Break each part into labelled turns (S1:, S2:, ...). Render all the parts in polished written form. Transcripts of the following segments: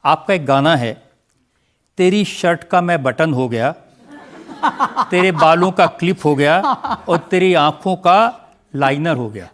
S1: आपका एक गाना है, तेरी शर्ट का मैं बटन हो गया, तेरे बालों का क्लिप हो गया और तेरी आंखों का लाइनर हो गया।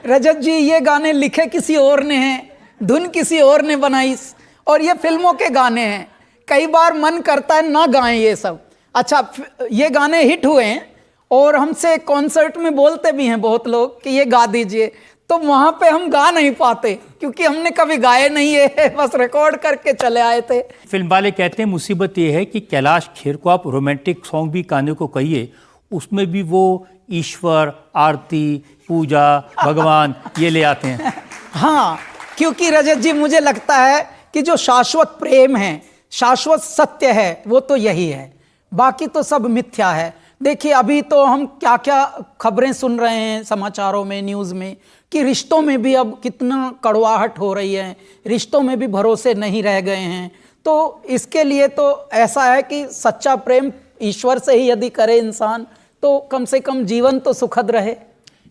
S2: रजत जी, ये गाने लिखे किसी और ने हैं, धुन किसी और ने बनाई, और ये फिल्मों के गाने हैं। कई बार मन करता है ना गाएं ये सब। अच्छा, ये गाने हिट हुए हैं और हमसे कॉन्सर्ट में बोलते भी हैं बहुत लोग कि ये गा दीजिए, तो वहां पे हम गा नहीं पाते क्योंकि हमने कभी गाए नहीं है, बस रिकॉर्ड करके चले आए थे।
S1: फिल्म वाले कहते हैं मुसीबत ये है कि कैलाश खेर को आप रोमांटिक सॉन्ग भी गाने को कहिए, उसमें भी वो ईश्वर, आरती, पूजा, भगवान ये ले आते हैं।
S2: हाँ, क्योंकि रजत जी मुझे लगता है कि जो शाश्वत प्रेम है, शाश्वत सत्य है, वो तो यही है, बाकी तो सब मिथ्या है। देखिए, अभी तो हम क्या क्या खबरें सुन रहे हैं समाचारों में, न्यूज़ में, कि रिश्तों में भी अब कितना कड़वाहट हो रही है, रिश्तों में भी भरोसे नहीं रह गए हैं। तो इसके लिए तो ऐसा है कि सच्चा प्रेम ईश्वर से ही यदि करे इंसान, तो कम से कम जीवन तो सुखद रहे।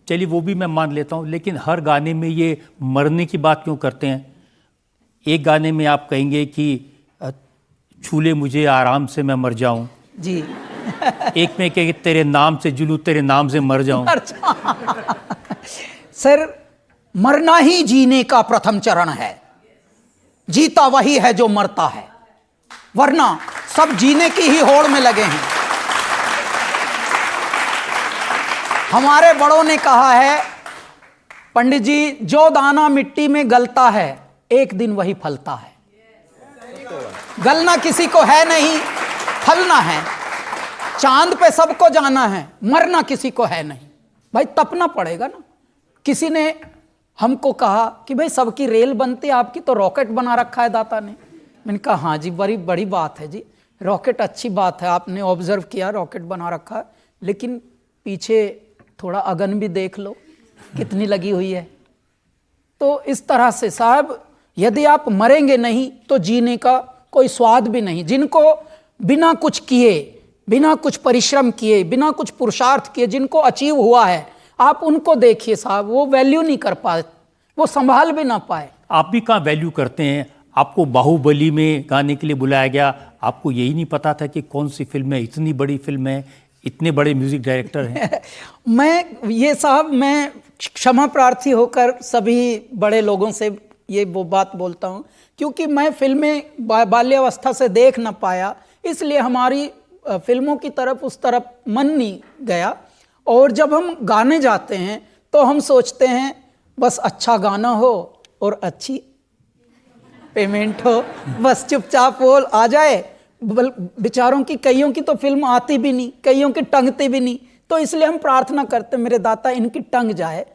S1: चलिए, वो भी मैं मान लेता हूँ, लेकिन हर गाने में ये मरने की बात क्यों करते हैं? एक गाने में आप कहेंगे कि छूले मुझे आराम से मैं मर जाऊं
S2: जी।
S1: एक में कहेंगे तेरे नाम से जुलूं, तेरे नाम से मर जाऊं।
S2: सर, मरना ही जीने का प्रथम चरण है, जीता वही है जो मरता है, वरना सब जीने की ही होड़ में लगे हैं। हमारे बड़ों ने कहा है, पंडित जी, जो दाना मिट्टी में गलता है एक दिन वही फलता है। गलना किसी को है नहीं, फलना है। चांद पे सबको जाना है, मरना किसी को है नहीं। भाई तपना पड़ेगा ना। किसी ने हमको कहा कि भाई सबकी रेल बनती है, आपकी तो रॉकेट बना रखा है दाता ने। मैंने कहा हाँ जी, बड़ी बड़ी बात है जी, रॉकेट अच्छी बात है, आपने ऑब्जर्व किया रॉकेट बना रखा है, लेकिन पीछे थोड़ा अगन भी देख लो कितनी लगी हुई है। तो इस तरह से साहब, यदि आप मरेंगे नहीं तो जीने का कोई स्वाद भी नहीं। जिनको बिना कुछ किए, बिना कुछ परिश्रम किए, बिना कुछ पुरुषार्थ किए जिनको अचीव हुआ है, आप उनको देखिए साहब, वो वैल्यू नहीं कर पाए, वो संभाल भी ना पाए।
S1: आप भी कहाँ वैल्यू करते हैं? आपको बाहुबली में गाने के लिए बुलाया गया, आपको यही नहीं पता था कि कौन सी फिल्म है, इतनी बड़ी फिल्म है, इतने बड़े म्यूजिक डायरेक्टर हैं।
S2: मैं क्षमा प्रार्थी होकर सभी बड़े लोगों से ये वो बात बोलता हूँ, क्योंकि मैं फिल्में बाल्यावस्था से देख ना पाया, इसलिए हमारी फिल्मों की तरफ उस तरफ मन नहीं गया। और जब हम गाने जाते हैं तो हम सोचते हैं बस अच्छा गाना हो और अच्छी पेमेंट हो, बस चुपचाप वो आ जाए। बेचारों की, कईयों की तो फिल्म आती भी नहीं, कईयों की टंगती भी नहीं, तो इसलिए हम प्रार्थना करते मेरे दाता इनकी टंग जाए।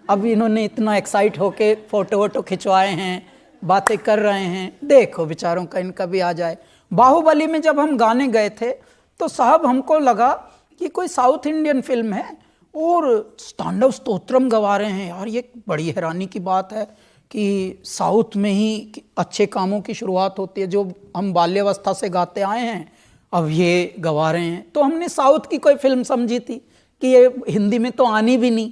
S2: अब इन्होंने इतना एक्साइट होके फोटो वोटो खिंचवाए हैं, बातें कर रहे हैं, देखो बेचारों का इनका भी आ जाए। बाहुबली में जब हम गाने गए थे तो साहब हमको लगा कि कोई साउथ इंडियन फिल्म है और तांडव स्तोत्रम गवा रहे हैं। यार ये बड़ी हैरानी की बात है कि साउथ में ही अच्छे कामों की शुरुआत होती है, जो हम बाल्यावस्था से गाते आए हैं, अब ये गवा रहे हैं। तो हमने साउथ की कोई फिल्म समझी थी कि ये हिंदी में तो आनी भी नहीं,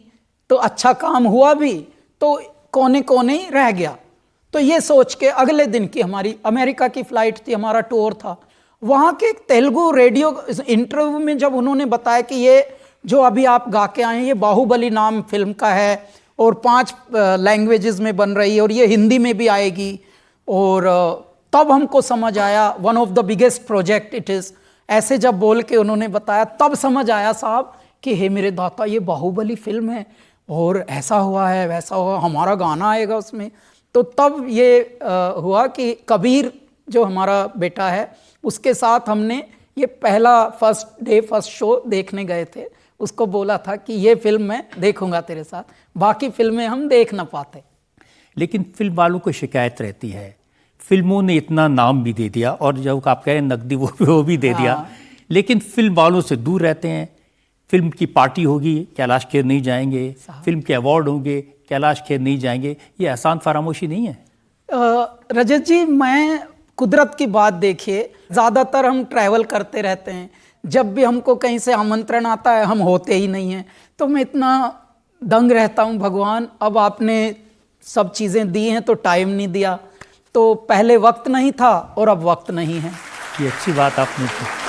S2: तो अच्छा काम हुआ भी तो कोने कोने ही रह गया। तो ये सोच के अगले दिन की हमारी अमेरिका की फ्लाइट थी, हमारा टूर था, वहाँ के एक तेलुगु रेडियो इंटरव्यू में जब उन्होंने बताया कि ये जो अभी आप गा के आए हैं ये बाहुबली नाम फिल्म का है और 5 लैंग्वेजेस में बन रही है और ये हिंदी में भी आएगी, और तब हमको समझ आया one of the biggest project it is. ऐसे जब बोल के उन्होंने बताया तब समझ आया साहब कि हे मेरे दाता, ये बाहुबली फिल्म है और ऐसा हुआ है वैसा हुआ, हमारा गाना आएगा उसमें। तो तब ये हुआ कि कबीर जो हमारा बेटा है उसके साथ हमने ये पहला फर्स्ट शो देखने गए थे, उसको बोला था कि ये फिल्म मैं देखूंगा तेरे साथ, बाकी फिल्में हम देख ना पाते।
S1: लेकिन फिल्म वालों को शिकायत रहती है, फिल्मों ने इतना नाम भी दे दिया और जब आप कह रहे हैं नकदी वो भी दे दिया, लेकिन फिल्म वालों से दूर रहते हैं। फिल्म की पार्टी होगी, कैलाश खेर नहीं जाएंगे, फिल्म के अवार्ड होंगे, कैलाश खेर नहीं जाएंगे, ये आसान फरामोशी नहीं है।
S2: रजत जी, मैं कुदरत की बात देखिए, ज़्यादातर हम ट्रैवल करते रहते हैं, जब भी हमको कहीं से आमंत्रण आता है हम होते ही नहीं हैं, तो मैं इतना दंग रहता हूँ, भगवान अब आपने सब चीज़ें दी हैं तो टाइम नहीं दिया, तो पहले वक्त नहीं था और अब वक्त नहीं है।
S1: ये अच्छी बात आपने की।